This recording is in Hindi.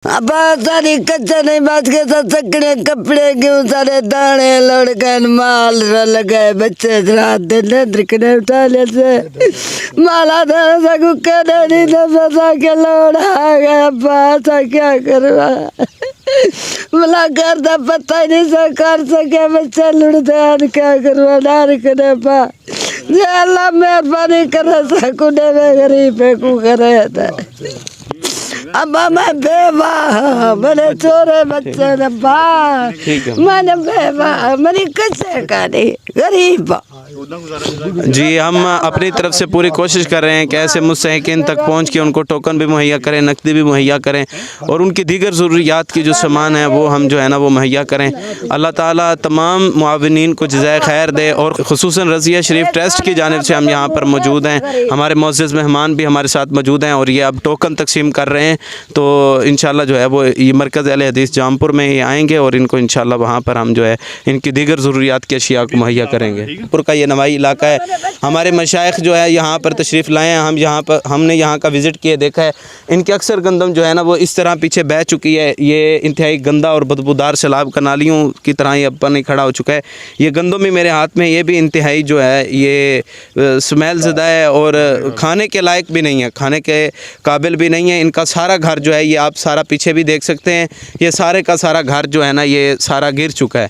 अब सारी कच्चा नहीं बात के साथ सकड़े कपड़े क्यों सारे दाने लड़कन माल रल गए बच्चे रात दिन द्रिकने उठा ले से माला था सकू कहने नहीं था फसा के लोड़ आ गया पासा क्या करवा भला करता पता ही नहीं सा कर सके बच्चे लुड़ते क्या करवा नार करे पा जे अल्लाह मेहरबानी करे सकू ने में गरीब पे को करे था अब मैं बेवा मैंने चोरे बच्चे ने बार मैंने बेवा मेरी कैसे करी गरीब। जी, हम अपनी तरफ से पूरी कोशिश कर रहे हैं कि ऐसे मुस्तहिकीन तक पहुंच के उनको टोकन भी मुहैया करें, नकदी भी मुहैया करें और उनकी दीगर ज़रूरियात की जो सामान है वो हम जो है ना वो मुहैया करें। अल्लाह ताला तमाम मुआविनीन को जज़ाए खैर दे और ख़ुसूसन रज़िया शरीफ ट्रस्ट की जानिब से हम यहाँ पर मौजूद हैं। हमारे मुअज़्ज़ज़ मेहमान भी हमारे साथ मौजूद हैं और ये अब टोकन तकसीम कर रहे हैं। तो इंशाल्लाह जो है वो ये मरकज़ अहले हदीस जामपुर में ही आएँगे और इनको इंशाल्लाह वहाँ पर हम जो है इनकी दीगर ज़रूरियात की अशिया को मुहैया करेंगे। पुर का ये नवाई इलाका है, हमारे मशाइख जो है यहाँ पर तशरीफ़ लाए हैं। हम यहाँ पर हमने यहाँ का विज़िट किया, देखा है इनके अक्सर गंदम जो है ना वो इस तरह पीछे बह चुकी है। ये इंतहाई गंदा और बदबूदार सैलाब का नालियों की तरह ये अब नहीं खड़ा हो चुका है। ये गंदम ही मेरे हाथ में, ये भी इंतहाई जो है ये स्मेल ज़दा है और खाने के लायक भी नहीं है, खाने के काबिल भी नहीं है। इनका सारा घर जो है ये आप सारा पीछे भी देख सकते हैं, ये सारे का सारा घर जो है ना ये सारा गिर चुका है।